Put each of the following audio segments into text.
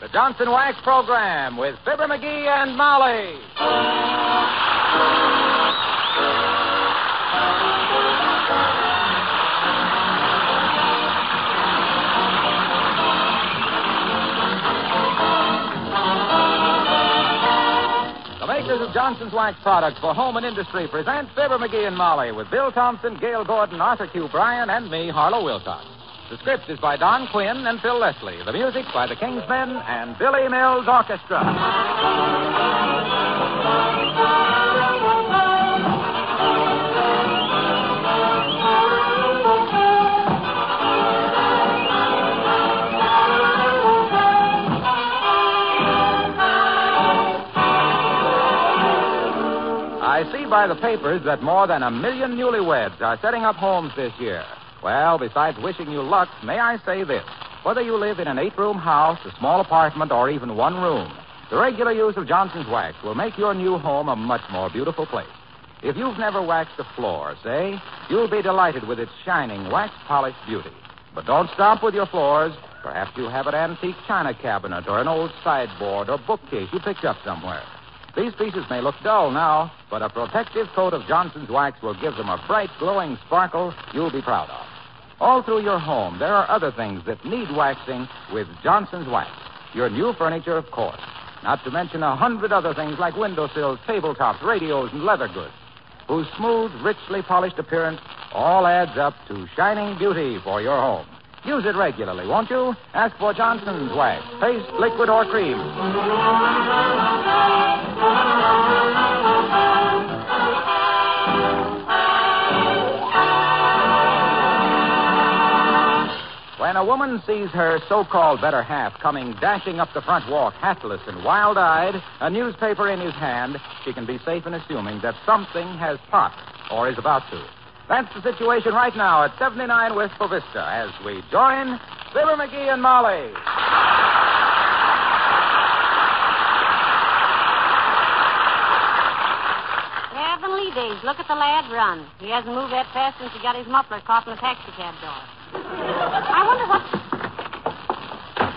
The Johnson Wax Program with Fibber McGee and Molly. The makers of Johnson's Wax products for home and industry present Fibber McGee and Molly with Bill Thompson, Gail Gordon, Arthur Q. Bryan, and me, Harlow Wilcox. The script is by Don Quinn and Phil Leslie. The music by the Kingsmen and Billy Mills Orchestra. I see by the papers that more than 1 million newlyweds are setting up homes this year. Well, besides wishing you luck, may I say this. Whether you live in an 8-room house, a small apartment, or even one room, the regular use of Johnson's Wax will make your new home a much more beautiful place. If you've never waxed a floor, say, you'll be delighted with its shining, wax-polished beauty. But don't stop with your floors. Perhaps you have an antique china cabinet or an old sideboard or bookcase you picked up somewhere. These pieces may look dull now, but a protective coat of Johnson's Wax will give them a bright, glowing sparkle you'll be proud of. All through your home, there are other things that need waxing with Johnson's Wax. Your new furniture, of course. Not to mention 100 other things like windowsills, tabletops, radios, and leather goods, whose smooth, richly polished appearance all adds up to shining beauty for your home. Use it regularly, won't you? Ask for Johnson's Wax, paste, liquid, or cream. When a woman sees her so-called better half coming dashing up the front walk, hatless and wild-eyed, a newspaper in his hand, she can be safe in assuming that something has popped or is about to. That's the situation right now at 79 Wistful Vista as we join Fibber McGee and Molly. Heavenly days. Look at the lad run. He hasn't moved that fast since he got his muffler caught in the taxicab door. I wonder what...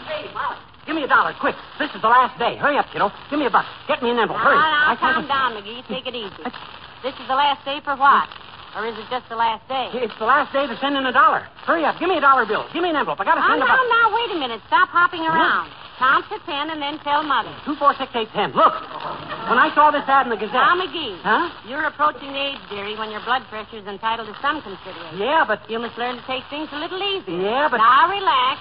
Hey, Molly, give me $1, quick. This is the last day. Hurry up, kiddo. Give me $1. Get me an envelope. Hurry. Now, calm down, McGee. Take it easy. This is the last day for what? Or is it just the last day? It's the last day to send in $1. Hurry up. Give me $1 bill. Give me an envelope. I got to send now, wait a minute. Stop hopping around. Count to 10 and then tell Mother. 2, 4, 6, 8, 10. Look. When I saw this ad in the Gazette... Now, McGee. Huh? You're approaching the age, dearie, when your blood pressure is entitled to some consideration. Yeah, but... You must learn to take things a little easy. Yeah, but... Now, relax.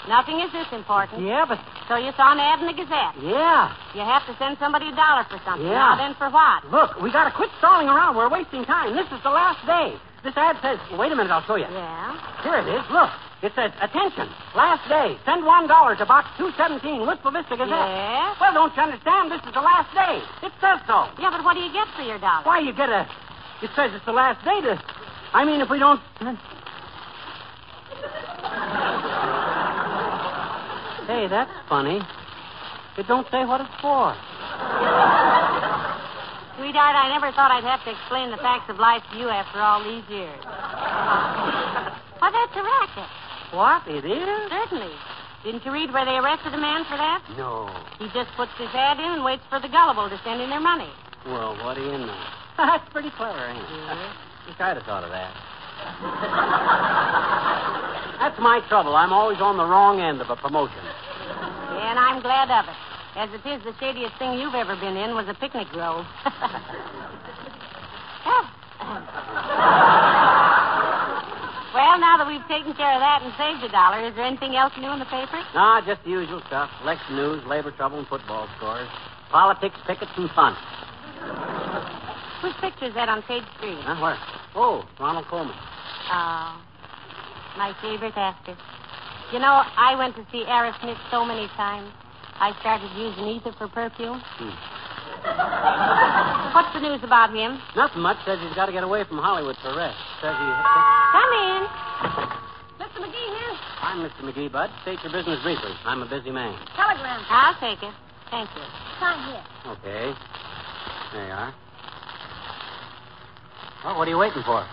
Nothing is this important. Yeah, but... So you saw an ad in the Gazette. Yeah. You have to send somebody $1 for something. Yeah. Now, then for what? Look, we got to quit stalling around. We're wasting time. This is the last day. This ad says... Wait a minute, I'll show you. Yeah? Here it is. Look. It says, attention, last day. Send $1 to Box 217, Wistful Vista Gazette. Yes? Well, don't you understand? This is the last day. It says so. Yeah, but what do you get for your $1? Why, you get a... It says it's the last day to... I mean, if we don't... Hey, that's funny. It don't say what it's for. Sweetheart, I never thought I'd have to explain the facts of life to you after all these years. Why, that's a racket. What? It is? Certainly. Didn't you read where they arrested a man for that? No. He just puts his ad in and waits for the gullible to send in their money. Well, what do you know? That's pretty clever, ain't it? Yes. Wish I'd have thought of that. That's my trouble. I'm always on the wrong end of a promotion. Yeah, and I'm glad of it. As it is, the shadiest thing you've ever been in was a picnic grove. Well, now that we've taken care of that and saved $1, is there anything else new in the paper? Nah, just the usual stuff. Election news, labor trouble, and football scores. Politics, tickets, and fun. Whose picture is that on page 3? Huh, where? Oh, Ronald Colman. Oh, my favorite actor. You know, I went to see Aerosmith so many times. I started using ether for perfume. What's the news about him? Nothing much. Says he's got to get away from Hollywood for rest. Says he... Come in. Mr. McGee here. I'm Mr. McGee, Bud. State your business briefly. I'm a busy man. Telegram. I'll take it. Thank you. Sign here. Okay. There you are. Well, what are you waiting for?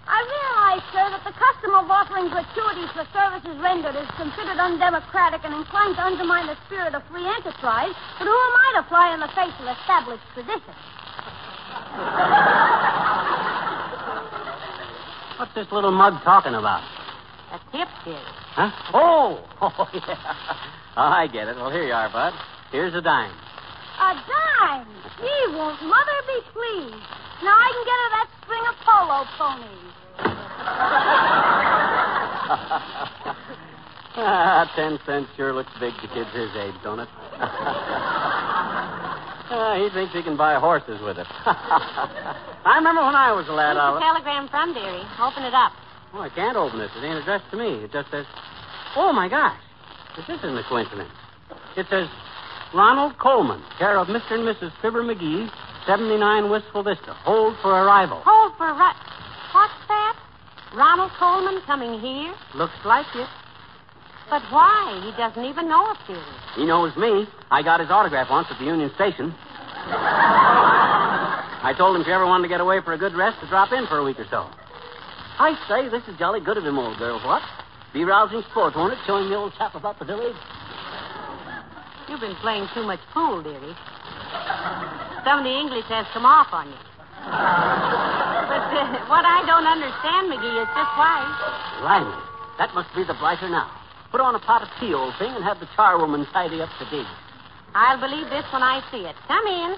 I realize advise, sir, that the custom of offering gratuities for services rendered is considered undemocratic and inclined to undermine the spirit of free enterprise. But who am I to fly in the face of established tradition? What's this little mug talking about? A tip, dearie. Huh? Oh, yeah. Oh, I get it. Well, here you are, Bud. Here's a dime. A dime? Gee, won't Mother be pleased? Now I can get her that string of polo ponies. 10 cents sure looks big to kids his age, don't it? He thinks he can buy horses with it. I remember when I was a lad, Where's Olive. the telegram from, dearie? Open it up. Oh, I can't open it. It ain't addressed to me. It just says, oh, my gosh. This isn't a coincidence. It says, Ronald Colman, care of Mr. and Mrs. Fibber McGee, 79 Wistful Vista. Hold for arrival. Hold for what's that? Ronald Colman coming here? Looks like it. But why? He doesn't even know us, dearie. He knows me. I got his autograph once at the Union Station. I told him if you ever wanted to get away for a good rest, to drop in for a week or so. I say, this is jolly good of him, old girl, what? Be rousing sport, won't it, showing the old chap about the village? You've been playing too much pool, dearie. Some of the English has come off on you. But what I don't understand, McGee, is just why. Blimey, that must be the blighter now. Put on a pot of tea, old thing, and have the charwoman tidy up the digs. I'll believe this when I see it. Come in.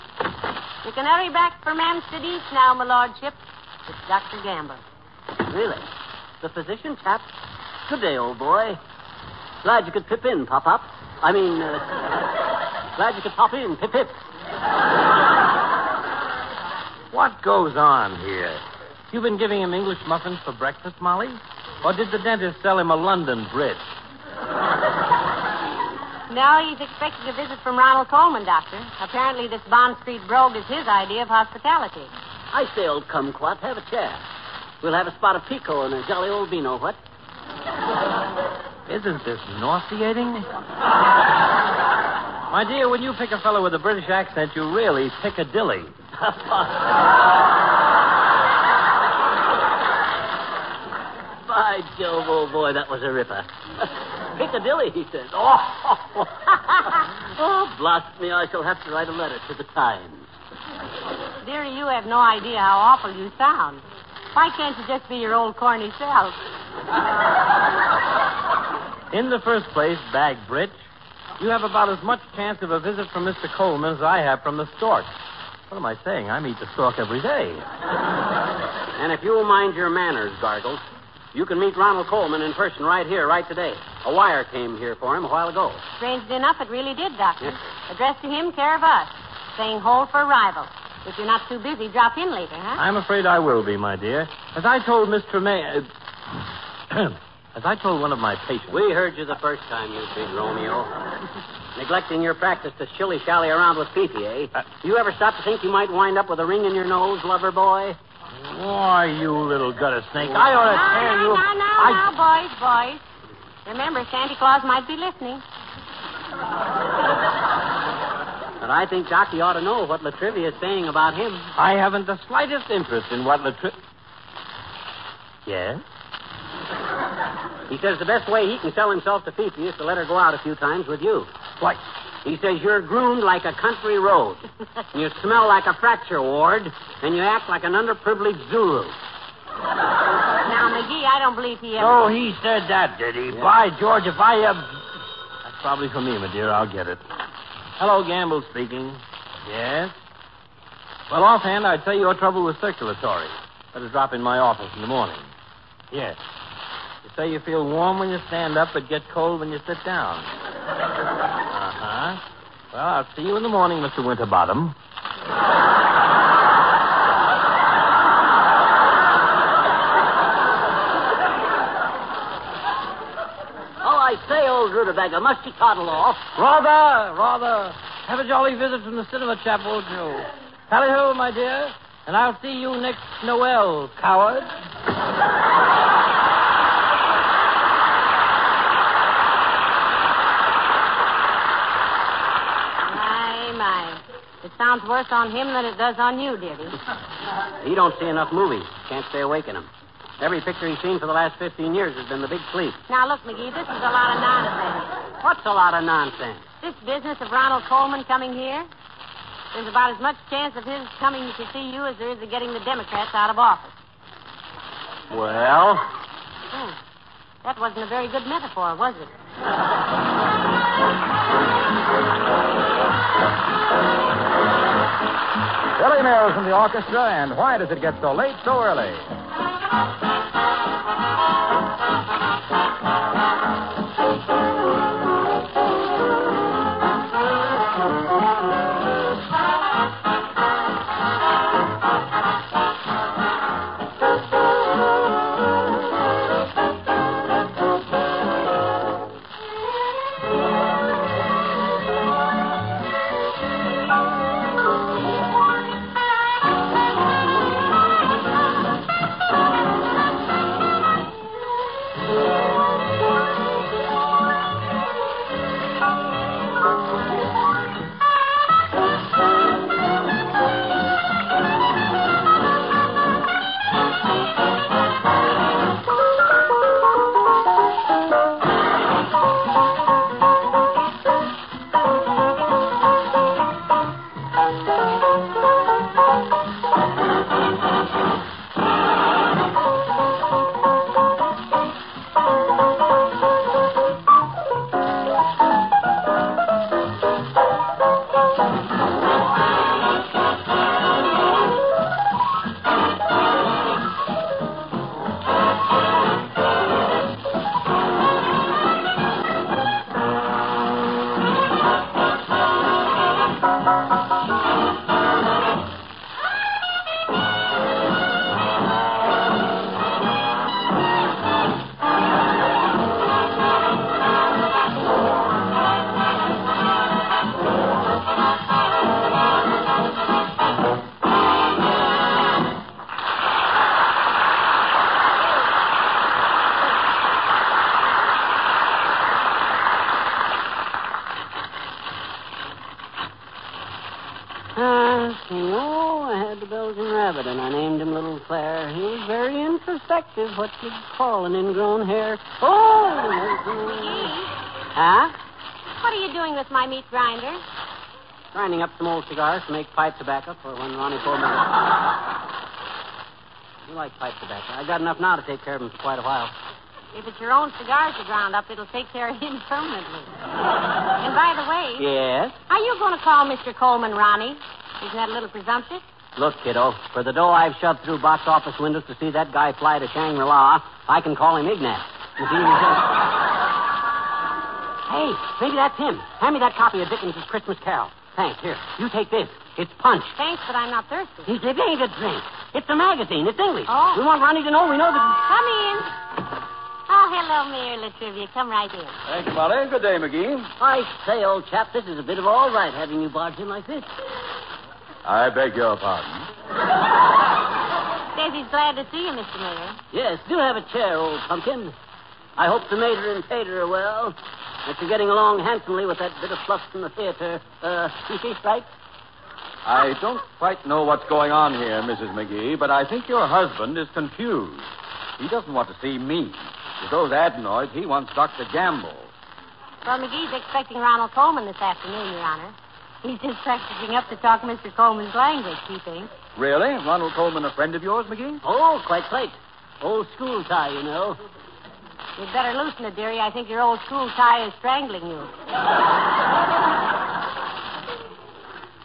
You can hurry back from Amstead East now, my lordship. It's Dr. Gamble. Really? The physician chap? Good day, old boy. Glad you could pip in, Pop-Pop. Glad you could pop in, pip-pip. What goes on here? You've been giving him English muffins for breakfast, Molly? Or did the dentist sell him a London bridge? No, he's expecting a visit from Ronald Colman, Doctor. Apparently this Bond Street brogue is his idea of hospitality. I say, old kumquat, have a chair. We'll have a spot of pico and a jolly old vino, what? Isn't this nauseating? My dear, when you pick a fellow with a British accent, you really pick a dilly. By Jove, old boy, that was a ripper. Piccadilly, he says. Oh, blast me, I shall have to write a letter to the Times. Dearie, you have no idea how awful you sound. Why can't you just be your old corny self? In the first place, bag Britch, you have about as much chance of a visit from Mr. Coleman as I have from the stork. What am I saying? I meet the stork every day. And if you'll mind your manners, Gargle, you can meet Ronald Colman in person right here, right today. A wire came here for him a while ago. Strangely enough, it really did, Doctor. Yes. Addressed to him, care of us. Saying hold for arrival. If you're not too busy, drop in later, huh? I'm afraid I will be, my dear. As I told Miss Tremaine... as I told one of my patients... We heard you the first time, you big Romeo. Neglecting your practice to shilly-shally around with Fifi, eh? You ever stop to think you might wind up with a ring in your nose, lover boy? Why, you little gutter snake. I ought to tell you... Now, boys. Remember, Santa Claus might be listening. But I think Jockey ought to know what Latrivia is saying about him. I haven't the slightest interest in what Yes? He says the best way he can sell himself to Fifi is to let her go out a few times with you. What? He says you're groomed like a country road. And you smell like a fracture ward. And you act like an underprivileged Zulu. Now, McGee, I don't believe he ever... Oh, he said that, did he? Yeah. By George, if I... That's probably for me, my dear. I'll get it. Hello, Gamble speaking. Yes? Well, offhand, I'd say your trouble was circulatory. Better drop in my office in the morning. Yes. You say you feel warm when you stand up, but get cold when you sit down. Uh-huh. Well, I'll see you in the morning, Mr. Winterbottom. I say, old rutabaga, must you toddle off? Rather. Have a jolly visit from the cinema chap, won't you? Tally-ho, my dear. And I'll see you next Noel, coward. My. It sounds worse on him than it does on you, dearie. He don't see enough movies. Can't stay awake in him. Every picture he's seen for the last 15 years has been the big sleep. Now, look, McGee, this is a lot of nonsense. What's a lot of nonsense? This business of Ronald Colman coming here, there's about as much chance of his coming to see you as there is of getting the Democrats out of office. Well? That wasn't a very good metaphor, was it? Billy Mills from the orchestra, and Why Does It Get So Late So Early? I had the Belgian rabbit, and I named him Little Claire. He was very introspective, what you'd call an ingrown hair. Oh! McGee, Huh? what are you doing with my meat grinder? Grinding up some old cigars to make pipe tobacco for when Ronnie Colman... You like pipe tobacco. I got enough now to take care of him for quite a while. If it's your own cigars you ground up, it'll take care of him permanently. And by the way... Yes? Are you going to call Mr. Colman Ronnie? Isn't that a little presumptuous? Look, kiddo, for the dough I've shoved through box office windows to see that guy fly to Shangri-La, I can call him Ignat. You see? Hey, maybe that's him. Hand me that copy of Dickens' Christmas Carol. Thanks. Here, you take this. It's Punch. Thanks, but I'm not thirsty. It ain't a drink. It's a magazine. It's English. Oh. We want Ronnie to know we know that... Come in. Oh, hello, Mayor Latrivia. Come right in. Thank you, Molly. Good day, McGee. I say, old chap, this is a bit of all right having you barge in like this. I beg your pardon. Says he's glad to see you, Mr. Mayor. Yes, do have a chair, old pumpkin. I hope the mater and tater are well. That you're getting along handsomely with that bit of fluff from the theater. Right? I don't quite know what's going on here, Mrs. McGee, but I think your husband is confused. He doesn't want to see me. With those adenoids, he wants Dr. Gamble. Well, McGee's expecting Ronald Colman this afternoon, Your Honor. He's just practicing up to talk Mr. Colman's language, he thinks. Really? Ronald Colman a friend of yours, McGee? Oh, quite. Old school tie, you know. You'd better loosen it, dearie. I think your old school tie is strangling you.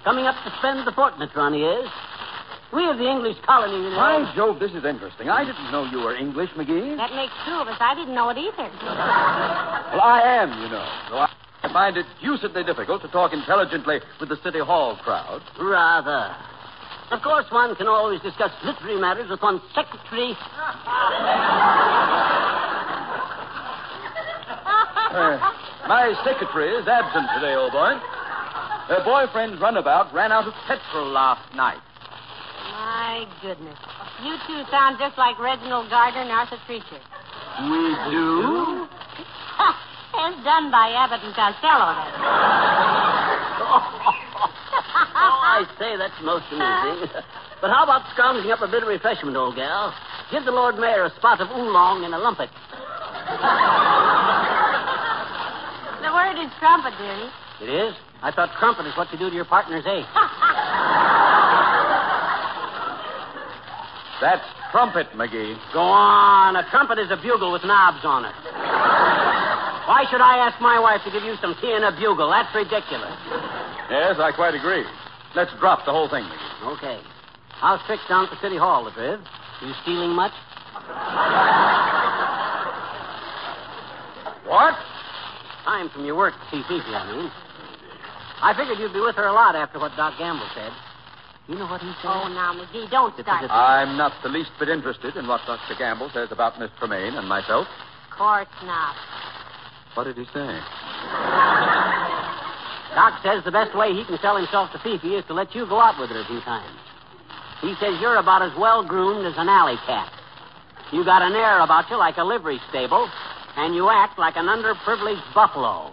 Coming up to spend the fortnight, Ronnie is. We of the English colony, you know. By Jove, this is interesting. I didn't know you were English, McGee. That makes two of us. I didn't know it either. Well, I am, you know. So I find it deucedly difficult to talk intelligently with the City Hall crowd. Rather. Of course, one can always discuss literary matters with one's secretary. My secretary is absent today, old boy. Her boyfriend's runabout ran out of petrol last night. My goodness. You two sound just like Reginald Gardner and Arthur Treacher. We do? As done by Abbott and Costello. I say, that's most amusing. But how about scrounging up a bit of refreshment, old gal? Give the Lord Mayor a spot of oolong and a lumpet. The word is trumpet, dearie. It is? I thought crumpet is what you do to your partner's egg. That's trumpet, McGee. Go on. A trumpet is a bugle with knobs on it. Why should I ask my wife to give you some tea and a bugle? That's ridiculous. Yes, I quite agree. Let's drop the whole thing, McGee. Okay. How's tricks down at the city hall, Latriv? You stealing much? What? Time from your work to see Fifi, I mean. I figured you'd be with her a lot after what Doc Gamble said. You know what he said? Oh, now, McGee, don't start. I'm not the least bit interested in what Dr. Gamble says about Miss Tremaine and myself. Of course not. What did he say? Doc says the best way he can sell himself to Fifi is to let you go out with her a few times. He says you're about as well-groomed as an alley cat. You got an air about you like a livery stable, and you act like an underprivileged buffalo.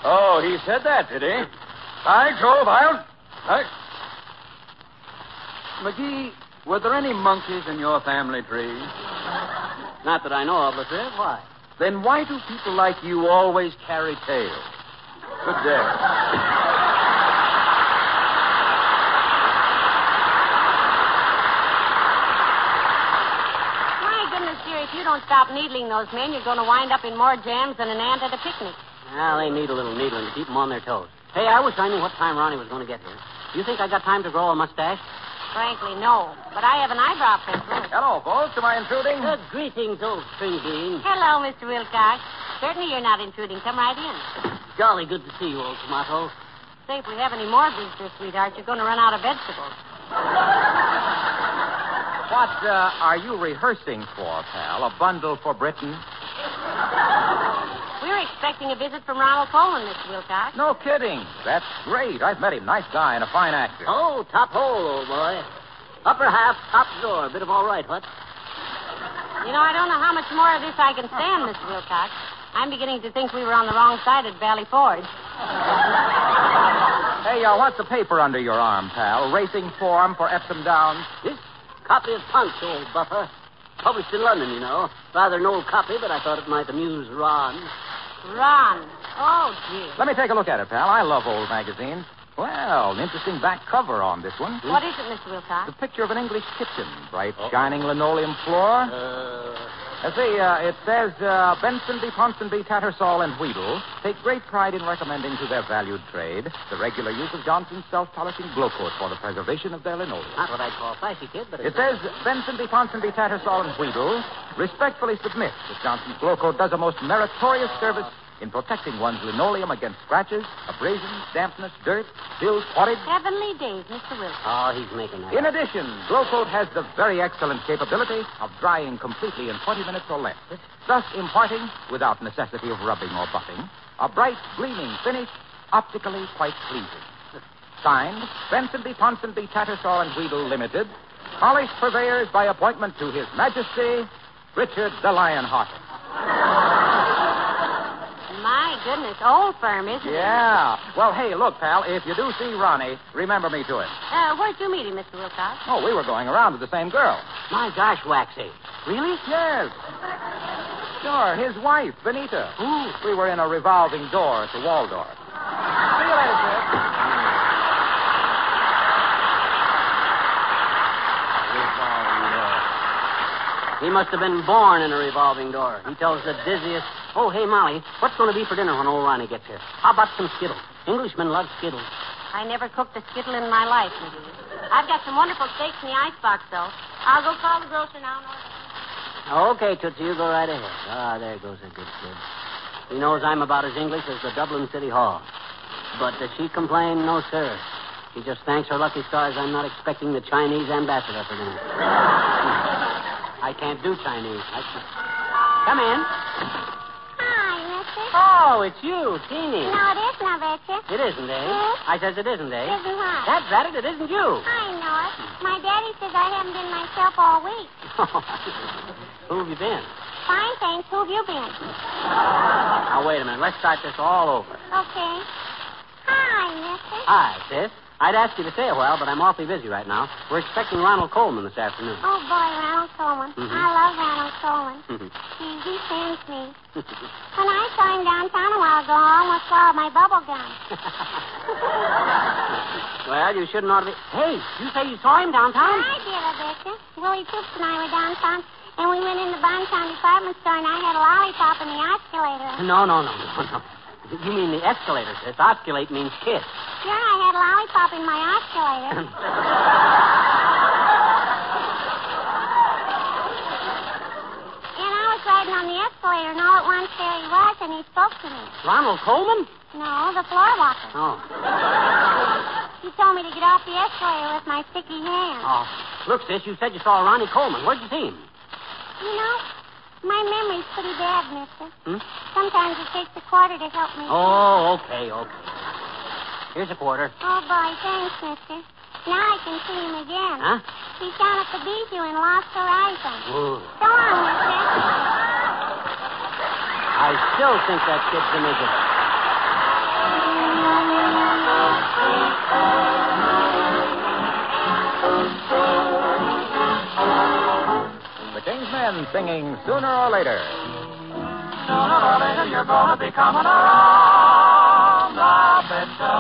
Oh, he said that, did he? By Jove, McGee, were there any monkeys in your family tree? Not that I know of, Latriv. Why? Then why do people like you always carry tails? Good day. If you don't stop needling those men, you're going to wind up in more jams than an ant at a picnic. Well, they need a little needling to keep them on their toes. Hey, I wish I knew what time Ronnie was going to get here. You think I got time to grow a mustache? Frankly, no. But I have an eyebrow pencil. Hello, folks. Am I intruding? Good greetings, old string bean. Hello, Mr. Wilcox. Certainly you're not intruding. Come right in. Jolly good to see you, old tomato. Say, if we have any more visitors, sweetheart, you're going to run out of vegetables. What are you rehearsing for, pal? A bundle for Britain? We're expecting a visit from Ronald Colman, Mr. Wilcox. No kidding. That's great. I've met him. Nice guy and a fine actor. Oh, top hole, old boy. Upper half, top door. Bit of all right, what? You know, I don't know how much more of this I can stand, Mr. Wilcox. I'm beginning to think we were on the wrong side at Valley Forge. Hey, what's the paper under your arm, pal? Racing form for Epsom Downs? This copy of Punch, old buffer. Published in London, you know. Rather an old copy, but I thought it might amuse Ron. Ron. Oh, gee. Let me take a look at it, pal. I love old magazines. Well, an interesting back cover on this one. What is it, Mr. Wilcox? The picture of an English kitchen. Bright, shining linoleum floor. It says, Bensonby, Ponsonby, Tattersall, and Wheedle take great pride in recommending to their valued trade the regular use of Johnson's self-polishing glow coat for the preservation of their linoleum. Not what I'd call flashy, kid, but It says, Bensonby, Ponsonby, Tattersall, and Wheedle respectfully submit that Johnson's glow coat does a most meritorious service in protecting one's linoleum against scratches, abrasions, dampness, dirt, spills, pottage. Heavenly days, Mr. Wilcox. Oh, he's making that. In addition, Glow Coat has the very excellent capability of drying completely in 20 minutes or less, thus imparting, without necessity of rubbing or buffing, a bright, gleaming finish, optically quite pleasing. Signed, Bensonby, Ponsonby, Tattersall, and Wheedle Limited, polished purveyors by appointment to His Majesty, Richard the Lionhearted. My goodness, old firm, isn't it? Yeah. Well, hey, look, pal, if you do see Ronnie, remember me to him. Where'd you meet him, Mr. Wilcox? Oh, we were going around with the same girl. My gosh, Waxy. Really? Yes. Sure, his wife, Benita. Ooh. We were in a revolving door at the Waldorf. See you later, Sid. He must have been born in a revolving door. He tells the dizziest. Oh, hey, Molly, what's going to be for dinner when old Ronnie gets here? How about some Skittles? Englishmen love Skittles. I never cooked a skittle in my life, McGee. I've got some wonderful steaks in the icebox, though. I'll go call the grocer now and order. Okay, Tootsie, you go right ahead. Ah, there goes a good kid. He knows I'm about as English as the Dublin City Hall. But does she complain? No, sir. She just thanks her lucky stars I'm not expecting the Chinese ambassador for dinner. I can't do Chinese. Come in. Hi, mister. Oh, it's you, Teeny. No, it isn't, I bet you. It isn't, eh? Yes. I says it isn't, eh? Isn't what? That's right, it isn't you. I know it. My daddy says I haven't been myself all week. Who have you been? Fine, thanks. Who have you been? Now, wait a minute. Let's start this all over. Okay. Hi, mister. Hi, sis. I'd ask you to stay a while, but I'm awfully busy right now. We're expecting Ronald Colman this afternoon. Oh, boy, Ronald Colman. Mhm. I love Ronald Colman. He sends me. When I saw him downtown a while ago, I almost swallowed my bubble gum. Well, you shouldn't ought to be... Hey, you say you saw him downtown? I did, I betcha. Willie Toops and I were downtown, and we went in the Bontown department store, and I had a lollipop in the oscillator. No. You mean the escalator, sis. Osculate means kiss. Sure, I had a lollipop in my oscillator. And I was riding on the escalator, and all at once there he was, and he spoke to me. Ronald Colman? No, the floor walker. Oh. He told me to get off the escalator with my sticky hand. Oh. Look, sis, you said you saw Ronnie Colman. Where'd you see him? You know, my memory's pretty bad, mister. Hmm? Sometimes it takes a quarter to help me. Oh, okay. Here's a quarter. Oh, boy, thanks, mister. Now I can see him again. Huh? He's down at the Bijou in Lost Horizon. Ooh. So long, mister. I still think that kid's a midget. The King's Men singing Sooner or Later. Sooner or later you're gonna be coming around, I'll betcha.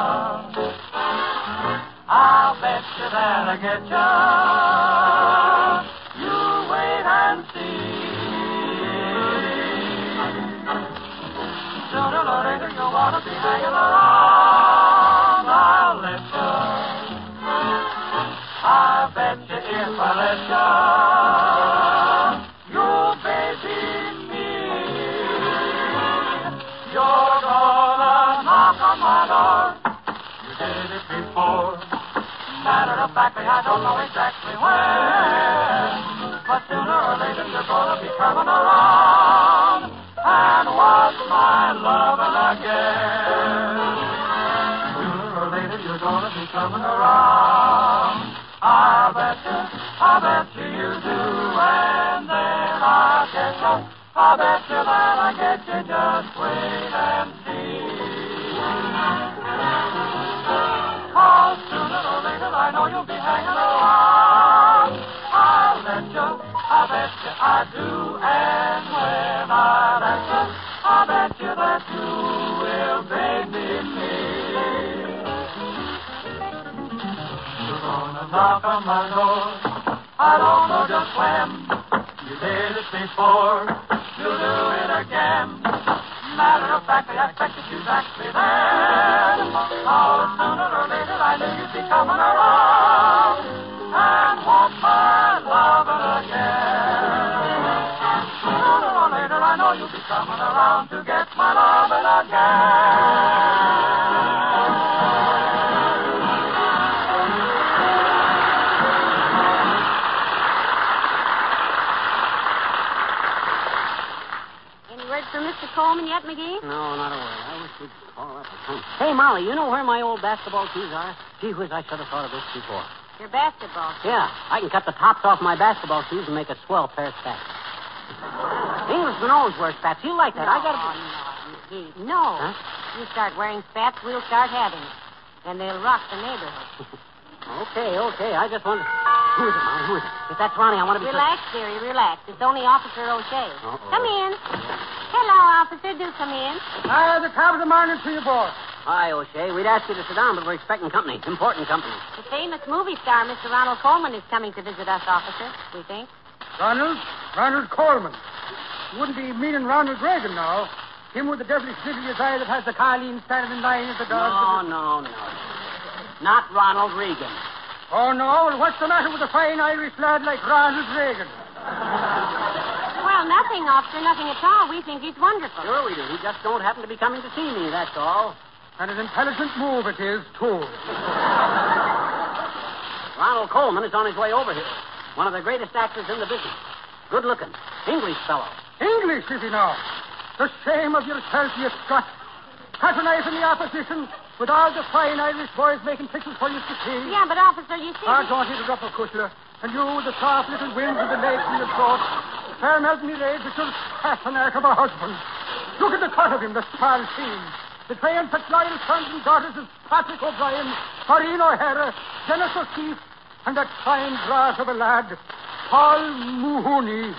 I'll betcha that I get you. You wait and see. Sooner or later you'll wanna be hanging around, I'll let you. I betcha if I let you. Matter of fact, I don't know exactly when, but sooner or later you're gonna be coming around and want my loving again. Sooner or later you're gonna be coming around. I bet you do, and then I'll get you. I bet you that I get you. Just wait and see. I know you'll be hanging around. I'll let you, I bet you I do. And when I let you, I bet you that you will baby me. You're gonna knock on my door. I don't know just when. You did it before. You'll do it again. Matter of fact, I expected you exactly then. Oh, sooner or later I knew you'd be coming around and want my loving again. Sooner or later I know you'll be coming around to get my loving again. For Mr. Colman yet, McGee? No, not a word. I wish we'd call up a time. Hey, Molly, you know where my old basketball shoes are? Gee whiz, I should have thought of this before. Your basketball shoes? Yeah, I can cut the tops off my basketball shoes and make a swell pair of spats. Englishman always wears spats. He'll like that. No, I got to... McGee, no. Huh? You start wearing spats, we'll start having it. And they'll rock the neighborhood. Okay. I just wonder... Who is it, Molly? Who is it? If that's Ronnie, I want to be... Relax, dearie, relax. It's only Officer O'Shea. Uh-oh. Come in. Hello, officer. Do come in. The top of the morning to you, boss. Hi, O'Shea. We'd ask you to sit down, but we're expecting company. Important company. The famous movie star, Mr. Ronald Colman, is coming to visit us, officer, we think. Ronald Colman. You wouldn't be meaning Ronald Reagan now. Him with the devilish glittery eye that has the Carleen standing in line at the door. No. Not Ronald Reagan. Oh, no? Well, what's the matter with a fine Irish lad like Ronald Reagan? Well, nothing, officer, nothing at all. We think he's wonderful. Sure we do. He just don't happen to be coming to see me, that's all. And an intelligent move it is, too. Ronald Colman is on his way over here. One of the greatest actors in the business. Good looking. English fellow. English, is he now? The shame of yourself, you Scot. Patronizing the opposition with all the fine Irish boys making pictures for you to see. Yeah, but, officer, you see... Don't interrupt, of Cutler. And you with the soft little winds in the legs and your throat. Fair melting your age with your passionate of a husband. Look at the cut of him, the small seam. The triumphant loyal sons and daughters of Patrick O'Brien, Maureen O'Hara, Dennis O'Keefe, and that fine brass of a lad, Paul Mahoney.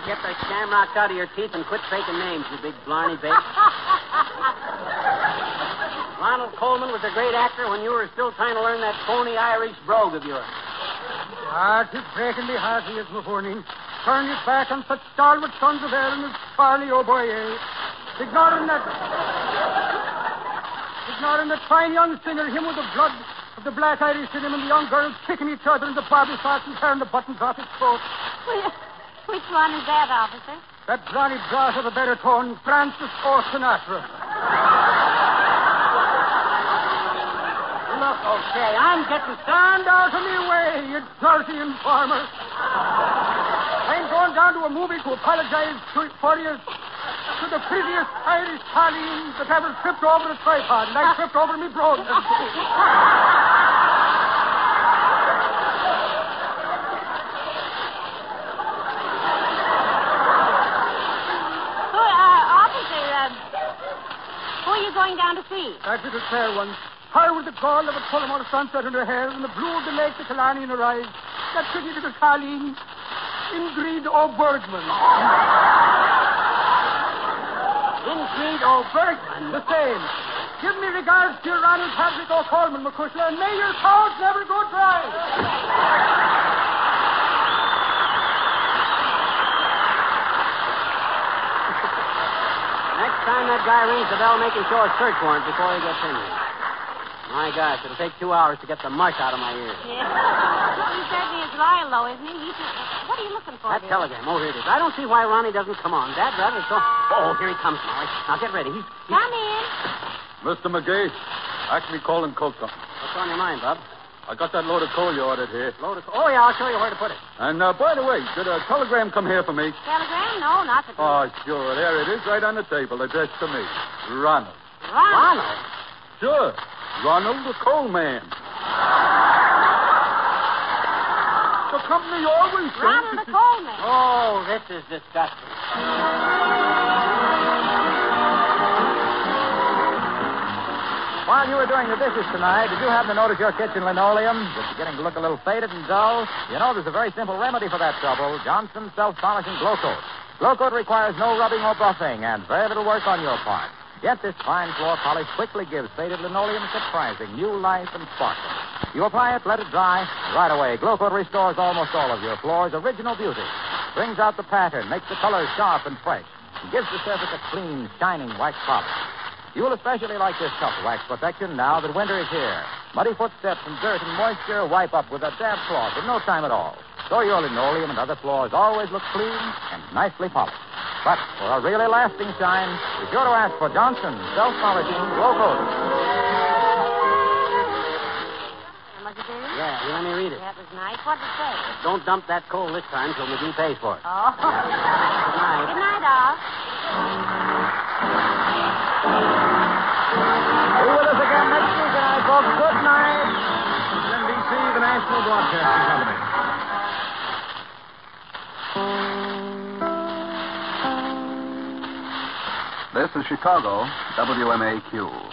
Get the shamrocks out of your teeth and quit faking names, you big blarney bait. Ronald Colman was a great actor when you were still trying to learn that phony Irish brogue of yours. Tis breaking me heart, he is, Mahoney. Turn his back on such stalwart sons of Erin as Charlie O'Boye. Ignoring that fine young singer, him with the blood of the black Irish in him, and the young girls kicking each other in the barbie socks and tearing the buttons off his coat. Which one is that, officer? That brawny brass of a baritone, Francis O. Sinatra. Look, okay, I'm getting... Stand out of me way, you dirty informer. I'm going down to a movie to apologize for you to the prettiest Irish Colleen that ever tripped over a tripod, and I tripped over me broad. Who are you going down to see? That little fair one. Her with the gold of a Tullamore sunset in her hair and the blue of the lake to Killarney in her eyes. That pretty little Colleen, Ingrid O'Bergman. Ingrid O'Bergman? The same. Give me regards to your Ronald Patrick O'Colman, McCushla, and may your cows never go dry. Next time that guy rings the bell, make him show a search warrant before he gets in here. My gosh, it'll take 2 hours to get the mush out of my ears. Yeah. He certainly is loyal, though, isn't he? What are you looking for, That dear? telegram. Oh, here it is. I don't see why Ronnie doesn't come on. Dad, rather so... Oh, here he comes, Molly. Now, get ready. He's... Come in. Mr. McGee, actually calling Coulson. What's on your mind, Bob? I got that load of coal you ordered here. Oh, yeah, I'll show you where to put it. And, by the way, did a telegram come here for me? Telegram? No, not the... Oh, sure. There it is, right on the table, addressed to me. Ronald. Ronald? Sure. Ronald the Coal Man. The company always says... Ronald the Colman. Oh, this is disgusting. While you were doing the dishes tonight, did you happen to notice your kitchen linoleum is beginning to look a little faded and dull? You know, there's a very simple remedy for that trouble. Johnson's Self-Polishing Glow Coat. Glow Coat requires no rubbing or buffing and very little work on your part. Yet this fine floor polish quickly gives faded linoleum surprising new life and sparkle. You apply it, let it dry, and right away, Glow Coat restores almost all of your floor's original beauty. Brings out the pattern, makes the colors sharp and fresh, and gives the surface a clean, shining wax polish. You'll especially like this tough wax protection now that winter is here. Muddy footsteps and dirt and moisture wipe up with a damp cloth in no time at all. So your linoleum and other floors always look clean and nicely polished. But for a really lasting shine, be sure to ask for Johnson's Self-Polishing Glow Coat. Was it there? Yeah, you let me read it. That was nice. What did it say? Don't dump that coal this time till McGee pays for it. Oh. Good night. Good night, all. Be with us again next week, tonight, folks. Good night. NBC, the National Broadcasting Company. This is Chicago, WMAQ.